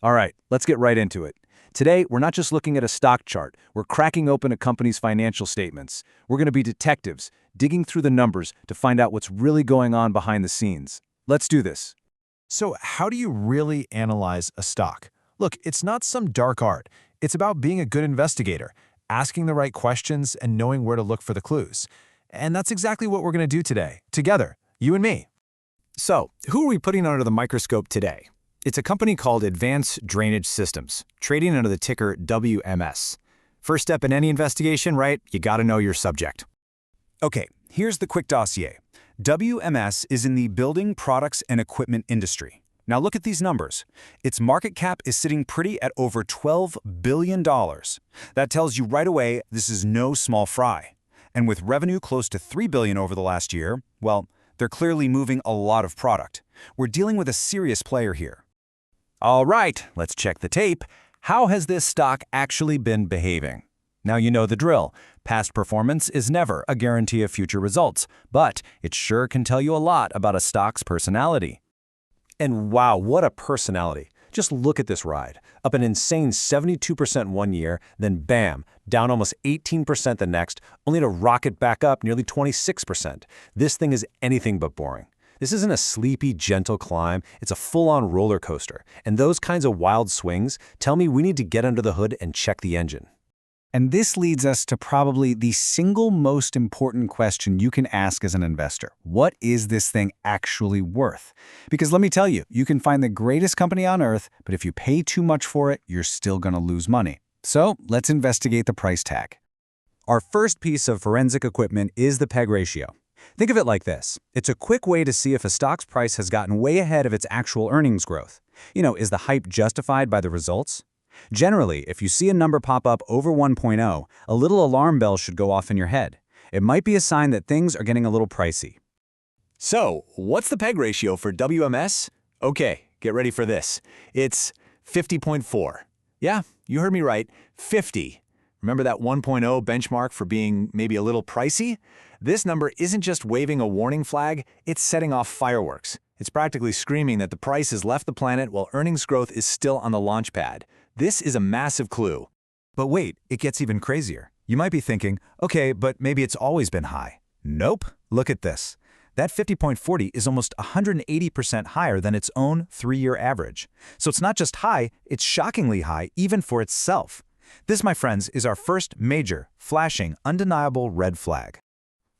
All right, let's get right into it. Today, we're not just looking at a stock chart, we're cracking open a company's financial statements. We're going to be detectives, digging through the numbers to find out what's really going on behind the scenes. Let's do this. So how do you really analyze a stock? Look, it's not some dark art. It's about being a good investigator, asking the right questions, and knowing where to look for the clues. And that's exactly what we're going to do today, together, you and me. So, who are we putting under the microscope today? It's a company called Advanced Drainage Systems, trading under the ticker WMS. First step in any investigation, right? You gotta know your subject. Okay, here's the quick dossier. WMS is in the building products and equipment industry. Now look at these numbers. Its market cap is sitting pretty at over $12 billion. That tells you right away this is no small fry. And with revenue close to $3 billion over the last year, well, they're clearly moving a lot of product. We're dealing with a serious player here. All right, let's check the tape. How has this stock actually been behaving? Now you know the drill. Past performance is never a guarantee of future results, but it sure can tell you a lot about a stock's personality. And wow, what a personality. Just look at this ride. Up an insane 72% one year, then bam, down almost 18% the next, only to rocket back up nearly 26%. This thing is anything but boring. This isn't a sleepy, gentle climb, it's a full-on roller coaster. And those kinds of wild swings tell me we need to get under the hood and check the engine. And this leads us to probably the single most important question you can ask as an investor. What is this thing actually worth? Because let me tell you, you can find the greatest company on earth, but if you pay too much for it, you're still going to lose money. So let's investigate the price tag. Our first piece of forensic equipment is the PEG ratio. Think of it like this. It's a quick way to see if a stock's price has gotten way ahead of its actual earnings growth. Is the hype justified by the results? Generally, if you see a number pop up over 1.0, a little alarm bell should go off in your head. It might be a sign that things are getting a little pricey. So, what's the PEG ratio for WMS? Okay, get ready for this. It's 50.4. Yeah, you heard me right, 50. Remember that 1.0 benchmark for being maybe a little pricey? This number isn't just waving a warning flag, it's setting off fireworks. It's practically screaming that the price has left the planet while earnings growth is still on the launch pad. This is a massive clue. But wait, it gets even crazier. You might be thinking, okay, but maybe it's always been high. Nope, look at this. That 50.40 is almost 180% higher than its own 3-year average. So it's not just high, it's shockingly high even for itself. This, my friends, is our first major, flashing, undeniable red flag.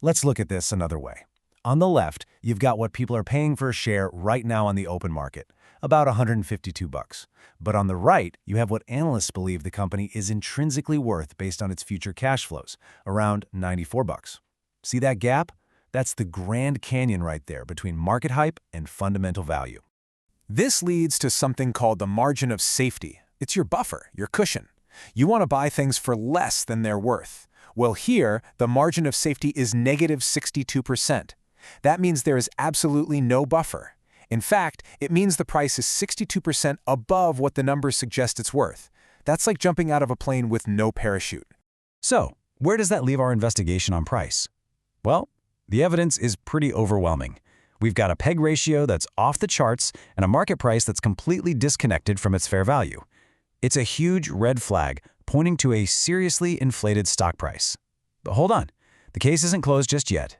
Let's look at this another way. On the left, you've got what people are paying for a share right now on the open market, about $152. But on the right, you have what analysts believe the company is intrinsically worth based on its future cash flows, around $94. See that gap? That's the Grand Canyon right there between market hype and fundamental value. This leads to something called the margin of safety. It's your buffer, your cushion. You want to buy things for less than they're worth. Well, here, the margin of safety is negative 62%. That means there is absolutely no buffer. In fact, it means the price is 62% above what the numbers suggest it's worth. That's like jumping out of a plane with no parachute. So, where does that leave our investigation on price? Well, the evidence is pretty overwhelming. We've got a PEG ratio that's off the charts and a market price that's completely disconnected from its fair value. It's a huge red flag pointing to a seriously inflated stock price. But hold on, the case isn't closed just yet.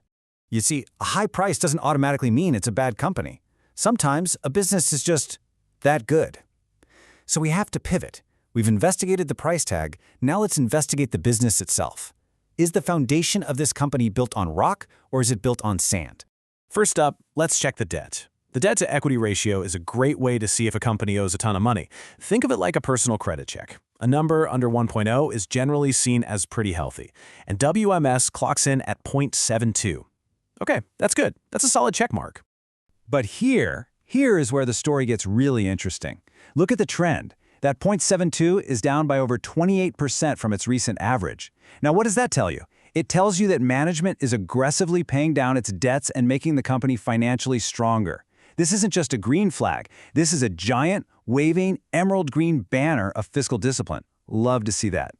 You see, a high price doesn't automatically mean it's a bad company. Sometimes a business is just that good. So we have to pivot. We've investigated the price tag, now let's investigate the business itself. Is the foundation of this company built on rock or is it built on sand? First up, let's check the debt. The debt-to-equity ratio is a great way to see if a company owes a ton of money. Think of it like a personal credit check. A number under 1.0 is generally seen as pretty healthy, and WMS clocks in at 0.72. Okay, that's good. That's a solid check mark. But here is where the story gets really interesting. Look at the trend. That 0.72 is down by over 28% from its recent average. Now, what does that tell you? It tells you that management is aggressively paying down its debts and making the company financially stronger. This isn't just a green flag. This is a giant, waving, emerald green banner of fiscal discipline. Love to see that.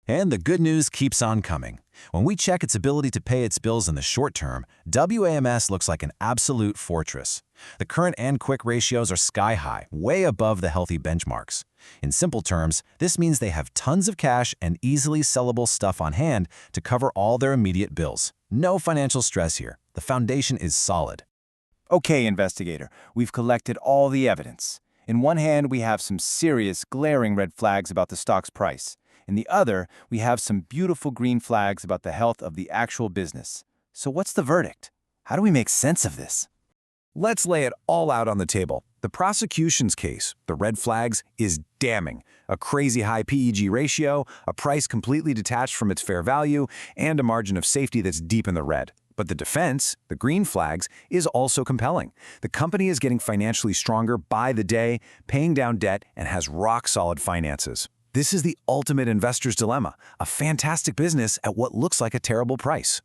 And the good news keeps on coming. When we check its ability to pay its bills in the short term, WMS looks like an absolute fortress. The current and quick ratios are sky high, way above the healthy benchmarks. In simple terms, this means they have tons of cash and easily sellable stuff on hand to cover all their immediate bills. No financial stress here. The foundation is solid. Okay, investigator, we've collected all the evidence. In one hand, we have some serious, glaring red flags about the stock's price. In the other, we have some beautiful green flags about the health of the actual business. So what's the verdict? How do we make sense of this? Let's lay it all out on the table. The prosecution's case, the red flags, is damning. A crazy high PEG ratio, a price completely detached from its fair value, and a margin of safety that's deep in the red. But the defense, the green flags, is also compelling. The company is getting financially stronger by the day, paying down debt, and has rock-solid finances. This is the ultimate investor's dilemma, a fantastic business at what looks like a terrible price.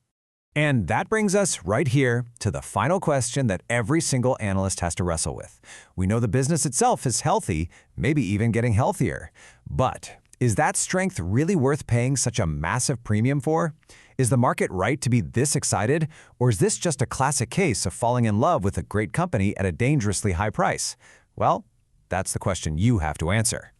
And that brings us right here to the final question that every single analyst has to wrestle with. We know the business itself is healthy, maybe even getting healthier. But is that strength really worth paying such a massive premium for? Is the market right to be this excited, or is this just a classic case of falling in love with a great company at a dangerously high price? Well, that's the question you have to answer.